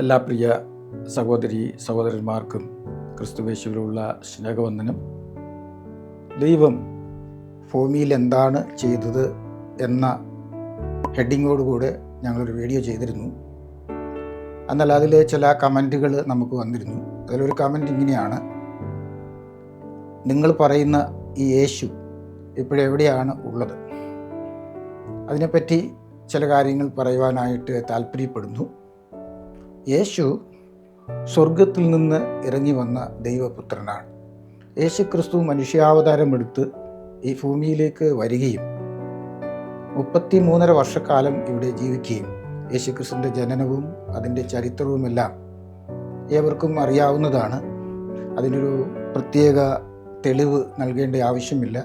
എല്ലാ പ്രിയ സഹോദരന്മാർക്കും ക്രിസ്തുവേശുവിലുള്ള സ്നേഹവന്ദനം. ദൈവം ഭൂമിയിൽ എന്താണ് ചെയ്തത് എന്ന ഹെഡിങ്ങോടുകൂടെ ഞങ്ങളൊരു വീഡിയോ ചെയ്തിരുന്നു. എന്നാൽ അതിലെ ചില കമൻറ്റുകൾ നമുക്ക് വന്നിരുന്നു. അതിലൊരു കമൻറ്റ് ഇങ്ങനെയാണ്: നിങ്ങൾ പറയുന്ന ഈ യേശു ഇപ്പോഴെവിടെയാണ് ഉള്ളത്? അതിനെപ്പറ്റി ചില കാര്യങ്ങൾ പറയുവാനായിട്ട് താല്പര്യപ്പെടുന്നു. യേശു സ്വർഗത്തിൽ നിന്ന് ഇറങ്ങി വന്ന ദൈവപുത്രനാണ്. യേശു ക്രിസ്തു മനുഷ്യാവതാരമെടുത്ത് ഈ ഭൂമിയിലേക്ക് വരികയും 33.5 വർഷക്കാലം ഇവിടെ ജീവിക്കുകയും യേശു ക്രിസ്തുവിൻ്റെ ജനനവും അതിൻ്റെ ചരിത്രവുമെല്ലാം ഏവർക്കും അറിയാവുന്നതാണ്. അതിനൊരു പ്രത്യേക തെളിവ് നൽകേണ്ട ആവശ്യമില്ല.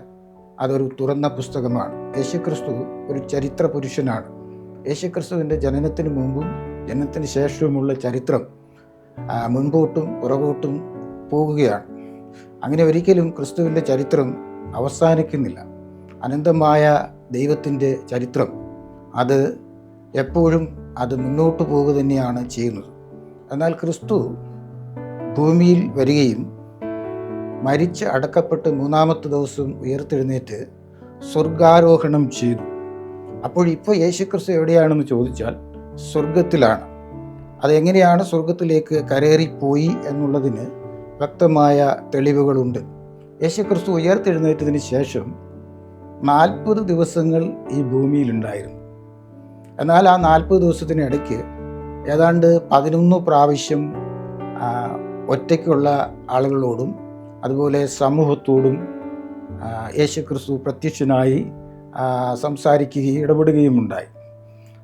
അതൊരു തുറന്ന പുസ്തകമാണ്. യേശു ക്രിസ്തു ഒരു ചരിത്ര പുരുഷനാണ്. യേശു ക്രിസ്തുവിൻ്റെ ജനനത്തിന് മുമ്പും ജനനത്തിന് ശേഷവുമുള്ള ചരിത്രം മുൻപോട്ടും പുറകോട്ടും പോകുകയാണ്. അങ്ങനെ ഒരിക്കലും ക്രിസ്തുവിൻ്റെ ചരിത്രം അവസാനിക്കുന്നില്ല. അനന്തമായ ദൈവത്തിൻ്റെ ചരിത്രം അത് എപ്പോഴും അത് മുന്നോട്ട് പോകുക തന്നെയാണ് ചെയ്യുന്നത്. എന്നാൽ ക്രിസ്തു ഭൂമിയിൽ വരികയും മരിച്ച് അടക്കപ്പെട്ട് 3-ാമത്തെ ദിവസം ഉയർത്തെഴുന്നേറ്റ് സ്വർഗാരോഹണം ചെയ്തു. ഇപ്പോൾ യേശു ക്രിസ്തു എവിടെയാണെന്ന് ചോദിച്ചാൽ സ്വർഗത്തിലാണ്. അതെങ്ങനെയാണ് സ്വർഗത്തിലേക്ക് കരേറിപ്പോയി എന്നുള്ളതിന് വ്യക്തമായ തെളിവുകളുണ്ട്. യേശു ക്രിസ്തു ഉയർത്തെഴുന്നേറ്റതിന് ശേഷം 40 ദിവസങ്ങൾ ഈ ഭൂമിയിലുണ്ടായിരുന്നു. എന്നാൽ ആ 40 ദിവസത്തിനിടയ്ക്ക് ഏതാണ്ട് 11 പ്രാവശ്യം ഒറ്റയ്ക്കുള്ള ആളുകളോടും അതുപോലെ സമൂഹത്തോടും യേശു ക്രിസ്തു പ്രത്യക്ഷനായി സംസാരിക്കുകയും ഇടപെടുകയും ഉണ്ടായി.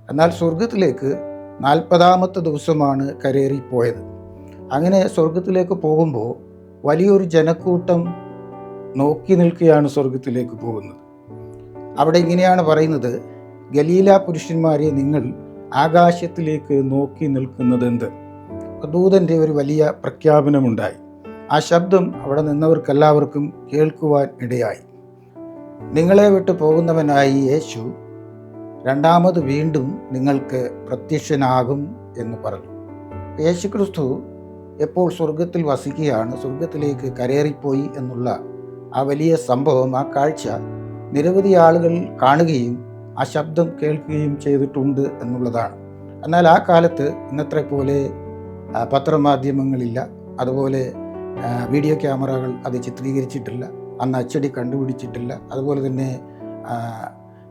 എന്നാൽ സ്വർഗത്തിലേക്ക് 40-ാമത്തെ ദിവസമാണ് കരേറിപ്പോയത്. അങ്ങനെ സ്വർഗത്തിലേക്ക് പോകുമ്പോൾ വലിയൊരു ജനക്കൂട്ടം നോക്കി നിൽക്കുകയാണ് സ്വർഗത്തിലേക്ക് പോകുന്നത്. അവിടെ ഇങ്ങനെയാണ് പറയുന്നത്: ഗലീല പുരുഷന്മാരെ, നിങ്ങൾ ആകാശത്തിലേക്ക് നോക്കി നിൽക്കുന്നതെന്ത്? ദൂതൻ്റെ ഒരു വലിയ പ്രഖ്യാപനമുണ്ടായി. ആ ശബ്ദം അവിടെ നിന്നവർക്കെല്ലാവർക്കും കേൾക്കുവാൻ ഇടയായി. നിങ്ങളെ വിട്ട് പോകുന്നവനായി യേശു രണ്ടാമത് വീണ്ടും നിങ്ങൾക്ക് പ്രത്യക്ഷനാകും എന്ന് പറഞ്ഞു. യേശു ക്രിസ്തു എപ്പോൾ സ്വർഗത്തിൽ വസിക്കുകയാണ്, സ്വർഗത്തിലേക്ക് കരേറിപ്പോയി എന്നുള്ള ആ വലിയ സംഭവം, ആ കാഴ്ച നിരവധി ആളുകൾ കാണുകയും ആ ശബ്ദം കേൾക്കുകയും ചെയ്തിട്ടുണ്ട് എന്നുള്ളതാണ്. എന്നാൽ ആ കാലത്ത് ഇന്നത്തെ പോലെ പത്രമാധ്യമങ്ങളില്ല, അതുപോലെ വീഡിയോ ക്യാമറകൾ അത് ചിത്രീകരിച്ചിട്ടില്ല, അന്ന് അച്ചടി കണ്ടുപിടിച്ചിട്ടില്ല, അതുപോലെ തന്നെ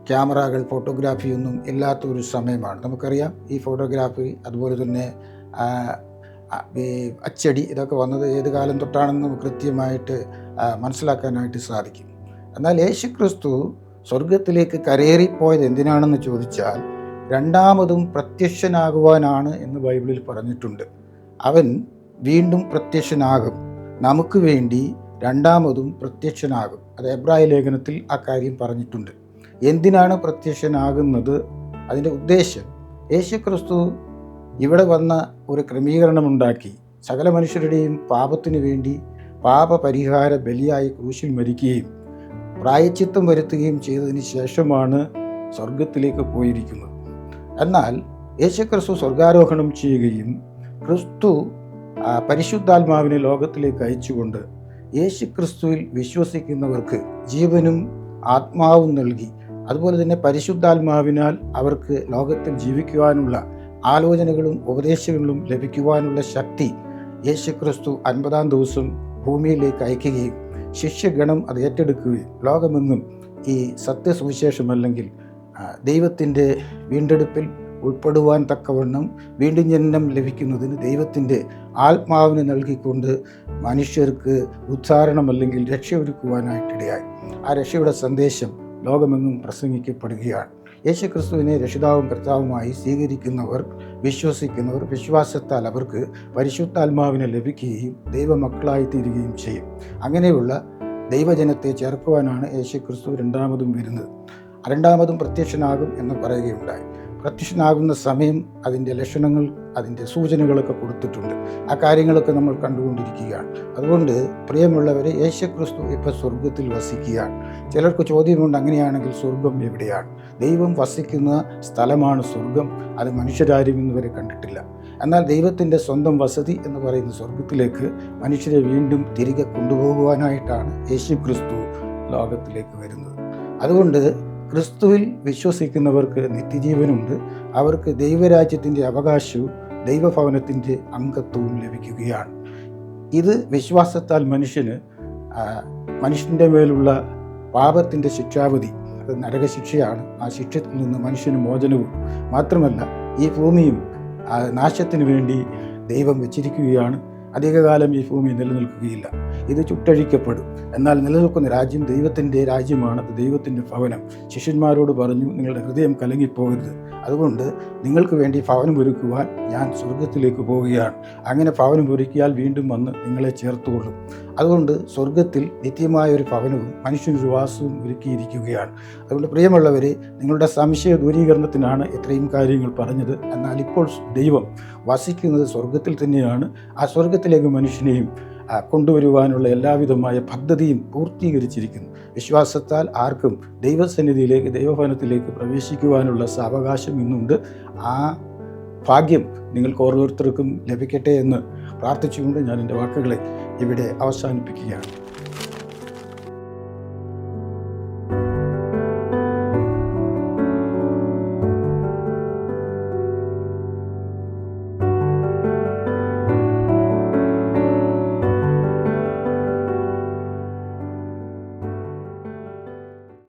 ക്യാമറകൾ ഫോട്ടോഗ്രാഫിയൊന്നും ഇല്ലാത്ത ഒരു സമയമാണ്. നമുക്കറിയാം ഈ ഫോട്ടോഗ്രാഫി അതുപോലെ തന്നെ അച്ചടി ഇതൊക്കെ വന്നത് ഏത് കാലം തൊട്ടാണെന്ന് നമുക്ക് കൃത്യമായിട്ട് മനസ്സിലാക്കാനായിട്ട് സാധിക്കും. എന്നാൽ യേശു ക്രിസ്തു സ്വർഗത്തിലേക്ക് കരേറിപ്പോയത് എന്തിനാണെന്ന് ചോദിച്ചാൽ രണ്ടാമതും പ്രത്യക്ഷനാകുവാനാണ് എന്ന് ബൈബിളിൽ പറഞ്ഞിട്ടുണ്ട്. അവൻ വീണ്ടും പ്രത്യക്ഷനാകും, നമുക്ക് വേണ്ടി രണ്ടാമതും പ്രത്യക്ഷനാകും. അത് എബ്രായ ലേഖനത്തിൽ ആ കാര്യം പറഞ്ഞിട്ടുണ്ട്. എന്തിനാണ് പ്രത്യക്ഷനാകുന്നത്? അതിൻ്റെ ഉദ്ദേശം, യേശു ക്രിസ്തു ഇവിടെ വന്ന ഒരു ക്രമീകരണമുണ്ടാക്കി സകല മനുഷ്യരുടെയും പാപത്തിനു വേണ്ടി പാപപരിഹാര ബലിയായി ക്രൂശിൽ മരിക്കുകയും പ്രായശ്ചിത്തം വരുത്തുകയും ചെയ്തതിന് ശേഷമാണ് സ്വർഗത്തിലേക്ക് പോയിരിക്കുന്നത്. എന്നാൽ യേശു ക്രിസ്തു സ്വർഗാരോഹണം ചെയ്യുകയും ക്രിസ്തു പരിശുദ്ധാത്മാവിനെ ലോകത്തിലേക്ക് അയച്ചുകൊണ്ട് യേശു ക്രിസ്തുവിൽ വിശ്വസിക്കുന്നവർക്ക് ജീവനും ആത്മാവും നൽകി, അതുപോലെ തന്നെ പരിശുദ്ധാത്മാവിനാൽ അവർക്ക് ലോകത്തിൽ ജീവിക്കുവാനുള്ള ആലോചനകളും ഉപദേശങ്ങളും ലഭിക്കുവാനുള്ള ശക്തി യേശു ക്രിസ്തു 50-ാം ദിവസം ഭൂമിയിലേക്ക് അയക്കുകയും ശിഷ്യഗണം അത് ഏറ്റെടുക്കുകയും ലോകമെങ്ങും ഈ സത്യസുവിശേഷം അല്ലെങ്കിൽ ദൈവത്തിൻ്റെ വീണ്ടെടുപ്പിൽ ഉൾപ്പെടുവാൻ തക്കവണ്ണം വീണ്ടും ജനനം ലഭിക്കുന്നതിന് ദൈവത്തിൻ്റെ ആത്മാവിനെ നൽകിക്കൊണ്ട് മനുഷ്യർക്ക് ഉദ്ധാരണം അല്ലെങ്കിൽ രക്ഷ ഒരുക്കുവാനായിട്ടിടയായി. ആ രക്ഷയുടെ സന്ദേശം ലോകമെങ്ങും പ്രസംഗിക്കപ്പെടുകയാണ്. യേശു ക്രിസ്തുവിനെ രക്ഷിതാവും കർത്താവുമായി സ്വീകരിക്കുന്നവർ, വിശ്വസിക്കുന്നവർ, വിശ്വാസത്താൽ അവർക്ക് പരിശുദ്ധാത്മാവിനെ ലഭിക്കുകയും ദൈവമക്കളായി തീരുകയും ചെയ്യും. അങ്ങനെയുള്ള ദൈവജനത്തെ ചേർക്കുവാനാണ് യേശു ക്രിസ്തു രണ്ടാമതും വരുന്നത്. രണ്ടാമതും പ്രത്യക്ഷനാകും എന്ന് പറയുകയുണ്ടായി. പ്രത്യക്ഷനാകുന്ന സമയം, അതിൻ്റെ ലക്ഷണങ്ങൾ, അതിൻ്റെ സൂചനകളൊക്കെ കൊടുത്തിട്ടുണ്ട്. ആ കാര്യങ്ങളൊക്കെ നമ്മൾ കണ്ടുകൊണ്ടിരിക്കുകയാണ്. അതുകൊണ്ട് പ്രിയമുള്ളവരെ, യേശു ക്രിസ്തു ഇപ്പോൾ സ്വർഗത്തിൽ വസിക്കുകയാണ്. ചിലർക്ക് ചോദ്യമുണ്ട്, അങ്ങനെയാണെങ്കിൽ സ്വർഗം എവിടെയാണ്? ദൈവം വസിക്കുന്ന സ്ഥലമാണ് സ്വർഗം. അത് മനുഷ്യരാരും ഇന്നുവരെ കണ്ടിട്ടില്ല. എന്നാൽ ദൈവത്തിൻ്റെ സ്വന്തം വസതി എന്ന് പറയുന്ന സ്വർഗത്തിലേക്ക് മനുഷ്യരെ വീണ്ടും തിരികെ കൊണ്ടുപോകുവാനായിട്ടാണ് യേശു ക്രിസ്തു ലോകത്തിലേക്ക് വരുന്നത്. അതുകൊണ്ട് ക്രിസ്തുവിൽ വിശ്വസിക്കുന്നവർക്ക് നിത്യജീവനുണ്ട്. അവർക്ക് ദൈവരാജ്യത്തിൻ്റെ അവകാശവും ദൈവഭവനത്തിൻ്റെ അംഗത്വവും ലഭിക്കുകയാണ്. ഇത് വിശ്വാസത്താൽ മനുഷ്യൻ്റെ മേലുള്ള പാപത്തിൻ്റെ ശിക്ഷാവധി, അത് നരകശിക്ഷയാണ്. ആ ശിക്ഷയിൽ നിന്ന് മനുഷ്യന് മോചനവും മാത്രമല്ല, ഈ ഭൂമിയും നാശത്തിന് വേണ്ടി ദൈവം വെച്ചിരിക്കുകയാണ്. അധികകാലം ഈ ഭൂമി നിലനിൽക്കുകയില്ല, ഇത് ചുട്ടഴിക്കപ്പെടും. എന്നാൽ നിലനിൽക്കുന്ന രാജ്യം ദൈവത്തിൻ്റെ രാജ്യമാണ്, അത് ദൈവത്തിൻ്റെ ഭവനം. ശിഷ്യന്മാരോട് പറഞ്ഞു, നിങ്ങളുടെ ഹൃദയം കലങ്ങിപ്പോകരുത്. അതുകൊണ്ട് നിങ്ങൾക്ക് വേണ്ടി ഭവനം ഒരുക്കുവാൻ ഞാൻ സ്വർഗത്തിലേക്ക് പോവുകയാണ്. അങ്ങനെ ഭവനം ഒരുക്കിയാൽ വീണ്ടും വന്ന് നിങ്ങളെ ചേർത്തുകൊള്ളും. അതുകൊണ്ട് സ്വർഗത്തിൽ നിത്യമായൊരു ഭവനവും മനുഷ്യനൊരു വാസവും ഒരുക്കിയിരിക്കുകയാണ്. അതുകൊണ്ട് പ്രിയമുള്ളവരെ, നിങ്ങളുടെ സംശയ ദൂരീകരണത്തിനാണ് ഇത്രയും കാര്യങ്ങൾ പറഞ്ഞത്. എന്നാൽ ഇപ്പോൾ ദൈവം വസിക്കുന്നത് സ്വർഗത്തിൽ തന്നെയാണ്. ആ സ്വർഗത്തിലേക്ക് മനുഷ്യനെയും കൊണ്ടുവരുവാനുള്ള എല്ലാവിധമായ പദ്ധതിയും പൂർത്തീകരിച്ചിരിക്കുന്നു. വിശ്വാസത്താൽ ആർക്കും ദൈവസന്നിധിയിലേക്ക്, ദൈവഭവനത്തിലേക്ക് പ്രവേശിക്കുവാനുള്ള സാവകാശം ഇന്നുണ്ട്. ആ ഭാഗ്യം നിങ്ങൾക്ക് ഓരോരുത്തർക്കും ലഭിക്കട്ടെ എന്ന് പ്രാർത്ഥിച്ചുകൊണ്ട് ഞാൻ എൻ്റെ വാക്കുകളെ ഇവിടെ അവസാനിപ്പിക്കുകയാണ്.